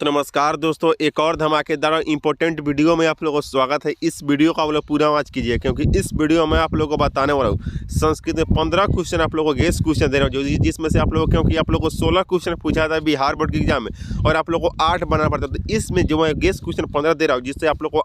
तो नमस्कार दोस्तों, एक और धमाकेदार इंपॉर्टेंट वीडियो में आप लोगों को स्वागत है। इस वीडियो का आप लोग पूरा वॉच कीजिए, क्योंकि इस वीडियो में आप लोगों को बताने वाला हूँ संस्कृत में 15 क्वेश्चन आप लोगों को गेस्ट क्वेश्चन दे रहा हूँ, जिसमें से आप लोगों को, क्योंकि आप लोगों को 16 क्वेश्चन पूछा था बिहार बोर्ड के एग्जाम में और आप लोगों को 8 बनाना पड़ता है। तो इसमें जो मैं गेस्ट क्वेश्चन 15 दे रहा हूँ, जिससे आप लोग को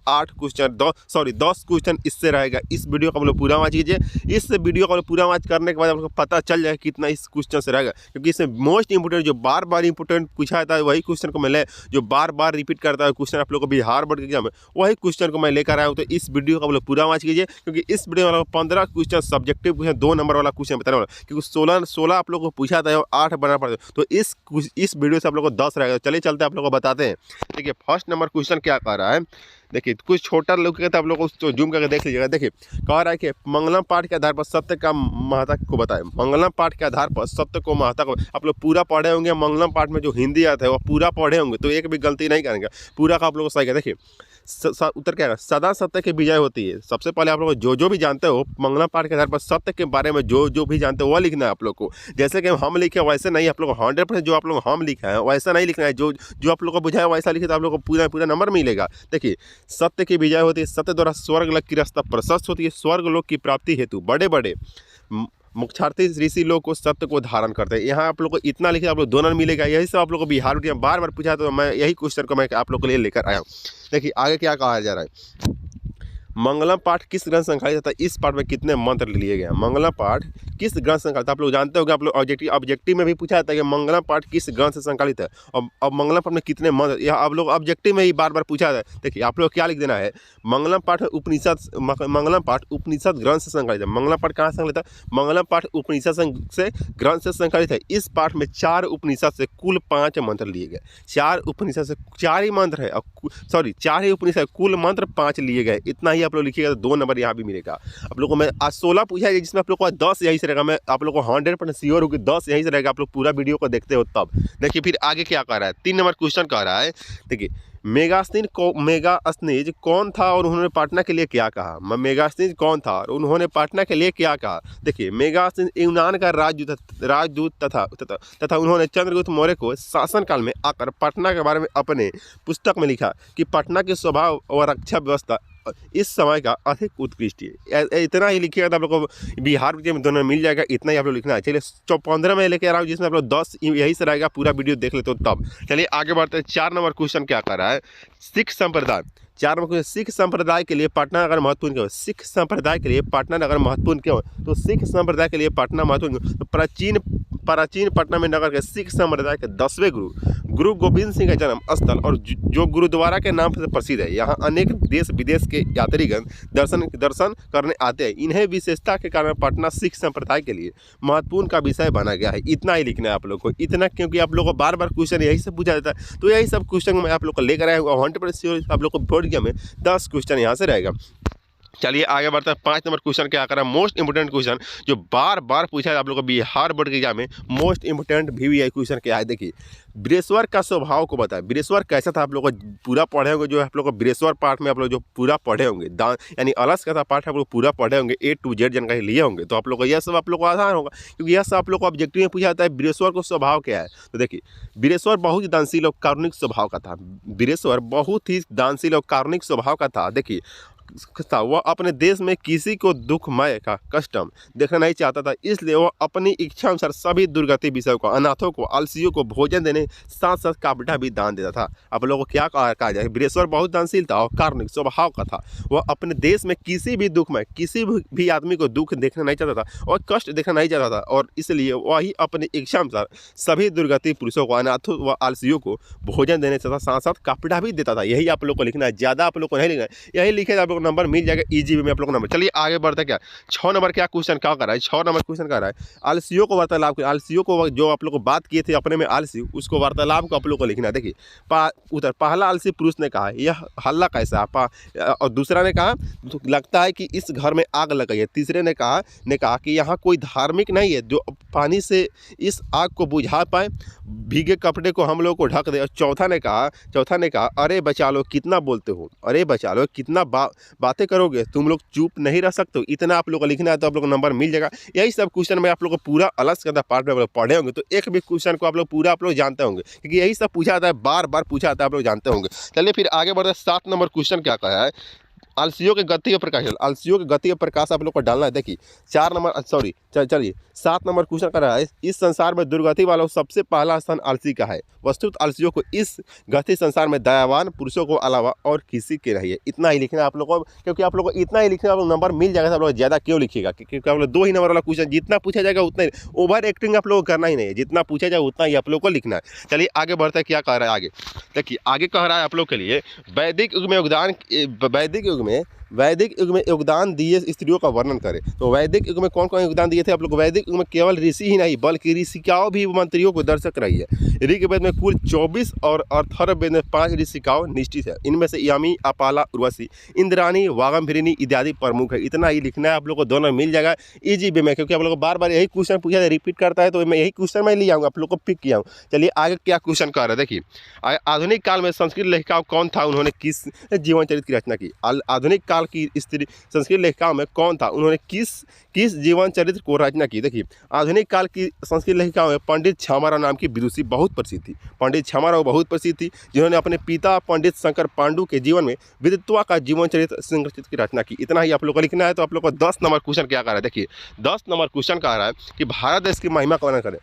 10 क्वेश्चन इससे रहेगा। इस वीडियो का आप लोग पूरा वॉच कीजिए। इस वीडियो का पूरा वॉच करने के बाद आप लोग को पता चल जाए कितना इस क्वेश्चन से रहेगा, क्योंकि इसमें मोस्ट इंपोर्टेंट जो बार बार इंपोर्टेंट पूछा जाता है वही क्वेश्चन को मैं जो बार बार रिपीट करता है क्वेश्चन आप लोग को बिहार बोर्ड के एग्जाम में, वही क्वेश्चन को मैं लेकर आया हूं। तो इस वीडियो का आप लोग पूरा वॉच कीजिए, क्योंकि इस वीडियो में 15 क्वेश्चन सब्जेक्टिव क्वेश्चन 2 नंबर वाला क्वेश्चन बताने वाला, क्योंकि 16 आप लोग को पूछा था और 8 बनाना पड़ता है। तो इस वीडियो से आप लोग को 10 रहेगा। चलिए चलते आप लोग को बताते हैं। देखिए फर्स्ट नंबर क्वेश्चन क्या कह रहा है। देखिए कुछ छोटा लोग कहते हैं, आप लोग उसको जूम करके देख लीजिएगा। देखिए कह रहा है कि मंगलम पाठ के आधार पर सत्य का महत्व को बताएं। मंगलम पाठ के आधार पर सत्य को महत्व को आप लोग पूरा पढ़े होंगे। मंगलम पाठ में जो हिंदी आता है वो पूरा पढ़े होंगे, तो एक भी गलती नहीं करेंगे, पूरा का आप लोग को सही है। देखिए उत्तर क्या है, सदा सत्य की विजय होती है। सबसे पहले आप लोग जो भी जानते हो मंगलम पाठ के आधार पर सत्य के बारे में जो भी जानते हो वह लिखना है आप लोग को। जैसे कि हम लिखे वैसे नहीं, आप लोग को 100% जो आप लोग हम लिखा है वैसा नहीं लिखना है। जो आप लोग को बुझाया वैसा लिखे तो आप लोग को पूरा नंबर मिलेगा। देखिए सत्य की विजय होती है, सत्य द्वारा स्वर्ग लोक की रास्ता प्रशस्त होती है, स्वर्ग लोक की प्राप्ति हेतु बड़े बड़े मुख्यार्थी ऋषि लोग को सत्य को धारण करते हैं। यहाँ आप लोग को इतना लिखे आप लोग 2 नंबर मिलेगा। यही सब आप लोग को बिहार में बार बार पूछा, तो मैं यही क्वेश्चन को मैं आप लोग के लिए लेकर आया हूँ। देखिए आगे क्या कहा जा रहा है। मंगलम पाठ किस ग्रंथ संकलित था। इस पाठ में कितने मंत्र लिए गए हैं। मंगलम पाठ किस ग्रंथ से संकलित, आप लोग जानते होंगे। आप लोग ऑब्जेक्टिव में भी पूछा जाता है कि मंगलम पाठ किस ग्रंथ से संकलित है। अब मंगलम पाठ में कितने मंत्र, यह आप लोग ऑब्जेक्टिव में ही बार बार पूछा जाता है। देखिए आप लोग क्या लिख देना है, मंगलम पाठ मंगलम पाठ उपनिषद ग्रंथ से संकलित है। मंगलम पाठ कहाँ से संकलित है, मंगलम पाठ उपनिषद से ग्रंथ से संकलित है। इस पाठ में 4 उपनिषद से कुल 5 मंत्र लिए गए। 4 उपनिषद से 4 ही मंत्र है, 4 ही उपनिषद कुल मंत्र 5 लिए गए। इतना ही आप लोग लिखिएगा तो 2 नंबर यहाँ भी मिलेगा। आप लोग को मैं आज 16 पूछा है, जिसमें आप लोग को 10 यही से रहेगा। मैं आप लोग को 100% श्योर हूँ कि 10 यही से रहेगा। आप लोग पूरा वीडियो को देखते हो तब। देखिए फिर आगे क्या कह रहा है। 3 नंबर क्वेश्चन कह रहा है। देखिए मेगास्थनीज कौन था और उन्होंने पाटना के लिए क्या कहा। मेगास्थनीज कौन था और उन्होंने पाटना के लिए क्या कहा। देखिए मेगास्थनीज यूनान का राजदूत तथा उन्होंने चंद्रगुप्त मौर्य को शासनकाल में आकर पटना के बारे में अपने पुस्तक में लिखा कि पटना के स्वभाव और रक्षा व्यवस्था इस समय का अधिक उत्कृष्ट है। इतना ही लिखिएगा तो आप लोग को बिहार में दोनों मिल जाएगा। इतना ही आप लोग लिखना है। चलिए 15 में लेके आ रहा हूँ, जिसमें आप लोग 10 यही से रहेगा। पूरा वीडियो देख लेते हो तब। चलिए आगे बढ़ते हैं। 4 नंबर क्वेश्चन क्या कर रहा है। सिख संप्रदाय 4 नंबर क्वेश्चन, सिख संप्रदाय के लिए पटना नगर महत्वपूर्ण क्यों है। सिख संप्रदाय के लिए पटना नगर महत्वपूर्ण क्यों है। तो सिख संप्रदाय के लिए पटना महत्वपूर्ण, तो प्राचीन पटना में नगर के सिख संप्रदाय के 10वें गुरु गोविंद सिंह का जन्म स्थल और जो गुरुद्वारा के नाम से प्रसिद्ध है। यहाँ अनेक देश विदेश के यात्रीगण दर्शन करने आते हैं। इन्हें विशेषता के कारण पटना सिख संप्रदाय के लिए महत्वपूर्ण का विषय बना गया है। इतना ही लिखना है आप लोग को। इतना क्योंकि आप लोग को बार बार क्वेश्चन यही से पूछा जाता है, तो यही सब क्वेश्चन मैं आप लोग को लेकर आया हूँ। 100% श्योर आप लोग को बोर्ड एग्जाम में 10 क्वेश्चन यहाँ से रहेगा। चलिए आगे बढ़ते हैं। 5 नंबर क्वेश्चन क्या करा, मोस्ट इंपोर्टेंट क्वेश्चन जो बार बार पूछा है आप लोग को बिहार बोर्ड के एग्जाम में। मोस्ट इंपोर्टेंट VVI क्वेश्चन क्या है। देखिए बृहस्पति का स्वभाव को बताए। बृहस्पति कैसा था आप लोग को पूरा पढ़े होंगे। जो आप लोग को बृहस्पति पाठ में आप लोग जो पूरा पढ़े होंगे, दान यानी अलस का पाठ आप लोग पूरा पढ़े होंगे, A to Z जानकारी लिए होंगे, तो आप लोग को यह सब आप लोग को आसान होगा, क्योंकि यह सब आप लोग को ऑब्जेक्टिव में पूछा जाता है। बृहस्पति को स्वभाव क्या है। तो देखिए बृहस्पति बहुत ही दानशील और कारुणिक स्वभाव का था। बृहस्पति बहुत ही दानशील और कारुणिक स्वभाव का था। देखिए वह अपने देश में किसी को दुखमय का कष्टम देखना नहीं चाहता था, इसलिए वह अपनी इच्छा अनुसार सभी दुर्गति विषयों को, अनाथों को, आलसियों को भोजन देने साथ साथ कपड़ा भी दान देता था। आप लोगों को क्या कहा जाए, बृहस्पति बहुत दानशील था और कारुणिक स्वभाव का था। वह अपने देश में किसी भी दुखमय, किसी भी आदमी को दुख देखना नहीं चाहता था और कष्ट देखना नहीं चाहता था, और इसलिए वही अपनी इच्छा अनुसार सभी दुर्गति पुरुषों को, अनाथों व आलसियों को भोजन देने से साथ साथ कपड़ा भी देता था। यही आप लोग को लिखना है, ज़्यादा आप लोग को नहीं लिखना है। यही लिखे आप लोग नंबर मिल जाएगा इजी में आप लोग नंबर। चलिए आगे बढ़ते क्या। 6 नंबर क्या क्वेश्चन क्या कर रहा है। 6 नंबर क्वेश्चन कर रहा है आलसियों को वार्तालाप। आलसियों को जो आप लोग को बात किए थे अपने में आलसी, उसको वार्तालाप को आप लोग को लिखना है। देखिए उधर पहला आलसी पुरुष ने कहा यह हल्ला कैसा, और दूसरा ने कहा तो लगता है कि इस घर में आग लग गई है। तीसरे ने कहा कि यहाँ कोई धार्मिक नहीं है जो पानी से इस आग को बुझा पाए, भीगे कपड़े को हम लोग को ढक दे। और चौथा ने कहा अरे बचा लो कितना बोलते हो, अरे बचा लो कितना बातें करोगे, तुम लोग चुप नहीं रह सकते हो, इतना आप लोग को लिखना है तो आप लोग को नंबर मिल जाएगा। यही सब क्वेश्चन में आप लोग को पूरा अलग से पार्ट में आप लोग पढ़े होंगे, तो एक भी क्वेश्चन को आप लोग पूरा आप लोग जानते होंगे, क्योंकि यही सब पूछा जाता है, बार बार पूछा जाता है, आप लोग जानते होंगे। चलिए फिर आगे बढ़ते हैं। 7 नंबर क्वेश्चन क्या कहा है, आलसियों के गति का प्रकाश, आलसियों के गति का प्रकाश आप लोग को डालना है। देखिए 4 नंबर सॉरी चलिए 7 नंबर क्वेश्चन कर रहा है, इस संसार में दुर्गति वाला सबसे पहला स्थान आलसी का है। वस्तुत आलसियों को इस गति संसार में दयावान पुरुषों को अलावा और किसी के नहीं है। इतना ही लिखना है आप लोग को, क्योंकि आप लोग को इतना ही लिखना, आप लोग नंबर मिल जाएगा। आप लोग ज़्यादा क्यों लिखिएगा, क्योंकि आप लोग 2 ही नंबर वाला क्वेश्चन जितना पूछा जाएगा उतना ही, ओवर एक्टिंग आप लोग को करना ही नहीं है, जितना पूछा जाए उतना ही आप लोग को लिखना है। चलिए आगे बढ़ते हैं, क्या कह रहा है आगे। देखिए आगे कह रहा है आप लोग के लिए, वैदिक युग में योगदान दिए स्त्रियों का वर्णन करें। तो वैदिक युग में कौन कौन योगदान दिए थे आप लोग? वैदिक युग में केवल ऋषि ही नहीं बल्कि ऋषिकाओं भी मंत्रियों को दर्शक रही है। ऋग्वेद में कुल 24 और अथर्ववेद में 5 ऋषिकाओं निश्चित है। इनमें से यामी, अपाला, उर्वशी, इंद्राणी, वागंभरिणी इत्यादि प्रमुख है। इतना ही लिखना है, आप लोग को दोनों मिल जाएगा इजी वे में, क्योंकि आप लोग को बार बार यही क्वेश्चन पूछा है, रिपीट करता है, तो मैं यही क्वेश्चन मैं ले आऊँगा, आप लोग को पिक किया हूँ। चलिए आगे क्या क्वेश्चन कर रहा है, देखिए आधुनिक काल में संस्कृत लेखिका कौन था, उन्होंने किस जीवन चरित्र की रचना की? आधुनिक काल की स्त्री संस्कृत लेखिकाओं में कौन था, उन्होंने किस जीवन चरित्र को रचना की? देखिए आधुनिक काल की संस्कृत लेखिकाओं में पंडित छामाराव नाम की विदुषी बहुत प्रसिद्ध थी। पंडित छामाराव बहुत प्रसिद्ध थी, जिन्होंने अपने पिता पंडित शंकर पांडु के जीवन में विदित्वा का जीवन चरित्र संग्रहित की रचना की। इतना ही आप लोग को लिखना है। तो आप लोग को 10 नंबर क्वेश्चन क्या कर रहा है, देखिए 10 नंबर क्वेश्चन कह रहा है कि भारत देश की महिमा का वर्णन करें।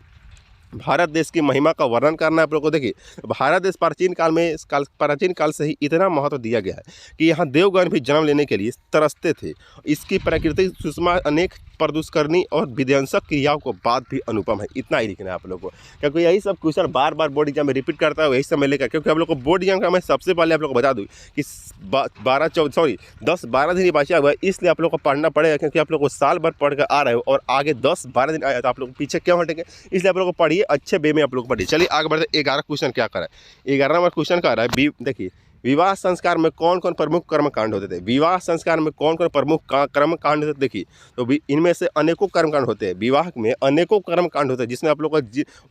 भारत देश की महिमा का वर्णन करना है आप लोगों को। देखिए भारत देश प्राचीन काल से ही इतना महत्व दिया गया है कि यहाँ देवगण भी जन्म लेने के लिए तरसते थे। इसकी प्राकृतिक सुषमा अनेक प्रदुष्करणी और विध्वंसक क्रियाओं को बाद भी अनुपम है। इतना ही लिखना है आप लोग को, क्योंकि यही सब क्वेश्चन बार बार बोर्ड एग्जाम में रिपीट करता है, यही सब मैं लेकर, क्योंकि आप लोग को बोर्ड एग्जाम का मैं सबसे पहले आप लोग को बता दूँ कि 10-12 दिन ही बचा हुआ है, इसलिए आप लोग को पढ़ना पड़ेगा, क्योंकि आप लोग को साल भर पढ़ कर आ रहे हो और आगे 10-12 दिन आया तो आप लोग पीछे क्यों हटेंगे, इसलिए आप लोग को पढ़िए, अच्छे वे में आप लोग पढ़िए। चलिए आगे बढ़ते। 11 क्वेश्चन क्या कर रहा है, 11 नंबर क्वेश्चन कर रहा है, देखिए विवाह संस्कार में कौन कौन प्रमुख कर्मकांड होते थे? विवाह संस्कार में कौन कौन प्रमुख कर्मकांड होते थे? देखिए तो इनमें से अनेकों कर्मकांड होते हैं। विवाह में अनेकों कर्मकांड होते हैं, जिसमें आप लोग का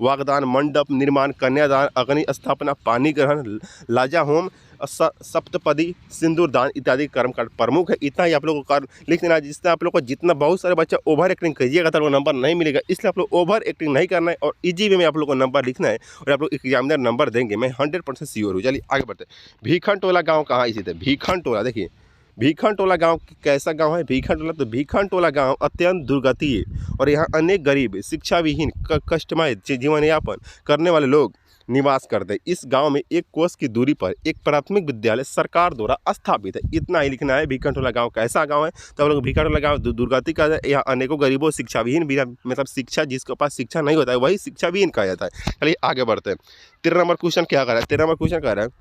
वागदान, मंडप निर्माण, कन्यादान, अग्नि स्थापना, पानी ग्रहण, लाजा होम, सप्तपदी, सिंदूरदान इत्यादि कर्मकांड प्रमुख है। इतना ही आप लोग को लिख देना, जिससे आप लोग को जितना बहुत सारे बच्चे ओवर एक्टिंग कीजिएगा तो नंबर नहीं मिलेगा, इसलिए आप लोग ओवर एक्टिंग नहीं करना है और इजी वे में आप लोग को नंबर लिखना है और आप लोग एग्जामिनर नंबर देंगे, मैं 100% श्योर हूँ। चलिए आगे बढ़ते हैं। भीखन टोला गाँव कहाँ स्थित है? भीखन टोला, देखिए भीखन टोला गांव कैसा गांव है? भीखन टोला, तो भीखन टोला गांव अत्यंत दुर्गतीय और यहाँ अनेक गरीब, शिक्षा विहीन, कष्टमय जीवन यापन करने वाले लोग निवास करते हैं। इस गांव में 1 कोस की दूरी पर एक प्राथमिक विद्यालय सरकार द्वारा स्थापित है। इतना ही लिखना है। भीखन टोला गाँव कैसा गाँव है? तो हम लोग भीखन टोला गाँव दुर्गति का है, यहाँ अनेकों गरीबों, शिक्षा विहीन, मतलब शिक्षा जिसके पास शिक्षा नहीं होता है वही शिक्षा विहीन कहा जाता है। चलिए आगे बढ़ते हैं। 13 नंबर क्वेश्चन क्या कर रहा है? 13 नंबर क्वेश्चन कह रहा है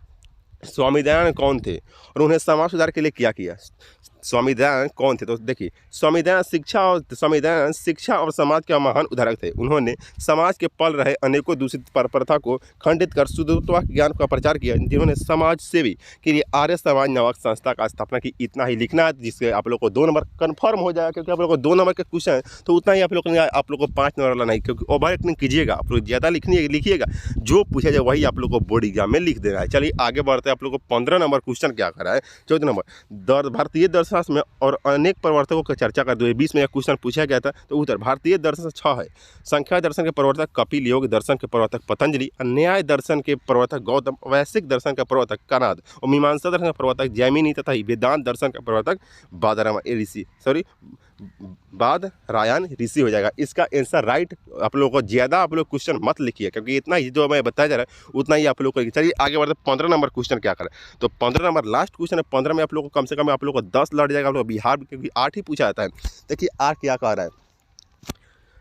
स्वामी दयानंद कौन थे और उन्हें समाज सुधार के लिए क्या किया? स्वामी दयानंद कौन थे? तो देखिए स्वामी दयानंद शिक्षा और समाज के महान उद्धारक थे। उन्होंने समाज के पल रहे अनेकों दूषित प्रथा को खंडित कर शुद्धत्व ज्ञान का प्रचार किया, जिन्होंने समाज सेवी के लिए आर्य समाज नामक संस्था का स्थापना की। इतना ही लिखना है, जिससे आप लोग को 2 नंबर कन्फर्म हो जाएगा, क्योंकि आप लोग को 2 नंबर के क्वेश्चन है तो उतना ही आप लोग को 5 नंबर वाला नहीं, क्योंकि ओवर एक्टिंग कीजिएगा, आप लोग ज़्यादा लिखिएगा, जो पूछा जाए वही आप लोग को बोर्ड एग्जाम में लिख देना है। चलिए आगे बढ़ते हैं। आप लोग को 15 नंबर क्वेश्चन क्या करा है? 14 नंबर भारतीय दर्शनशास्त्र में और अनेक प्रवर्तकों की चर्चा कर दो। 20 में यह क्वेश्चन पूछा गया था, तो उत्तर भारतीय दर्शन 6 है। संख्या दर्शन के प्रवर्तक कपिल, योग दर्शन के प्रवर्तक पतंजलि, न्याय दर्शन के प्रवर्तक गौतम, वैश्विक दर्शन का प्रवर्तक कनाद और मीमांसा दर्शन का प्रवर्तक जैमिनी तथा वेदांत दर्शन का प्रवर्तक बादरायण ऋषि हो जाएगा। इसका आंसर राइट। आप लोगों को ज़्यादा आप लोग क्वेश्चन मत लिखिए, क्योंकि इतना ही जो मैं बताया जा रहा है उतना ही आप लोग को। चलिए आगे बढ़ते। 15 नंबर क्वेश्चन क्या करें? तो 15 नंबर लास्ट क्वेश्चन है। 15 में आप लोग को कम से कम आप लोग को 10 लड़ जाएगा। आप लोग बिहार, क्योंकि 8 ही पूछा जाता है। देखिए 8 क्या कह रहा है?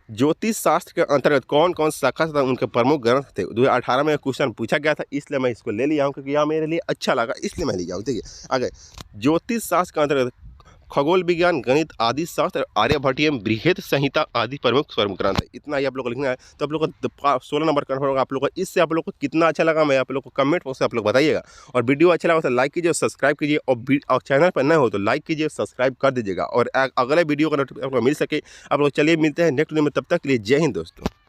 ज्योतिष शास्त्र के अंतर्गत कौन कौन शाखा तथा उनके प्रमुख ग्रंथ थे? 2018 में क्वेश्चन पूछा गया था, इसलिए मैं इसको ले लिया हूँ, क्योंकि यह मेरे लिए अच्छा लगा, इसलिए मैं ले जाऊँ। देखिए आगे ज्योतिष शास्त्र के अंतर्गत खगोल विज्ञान, गणित आदि शास्त्र, आर्यभट्टीय, बृहद संहिता आदि प्रमुख ग्रंथ है। इतना ही आप लोग को लिखना है। तो आप लोग को 16 नंबर कन्फर्म होगा। आप लोग को इससे आप लोग को कितना अच्छा लगा मैं आप लोग को कमेंट बॉक्स में आप लोग बताइएगा। और वीडियो अच्छा लगा तो लाइक कीजिए, सब्सक्राइब कीजिए, और चैनल पर नए हो तो लाइक कीजिए, सब्सक्राइब कर दीजिएगा। और अगले वीडियो का नोटिफिकेशन आपको मिल सके। आप लोग चलिए मिलते हैं नेक्स्ट वीडियो में, तब तक के लिए जय हिंद दोस्तों।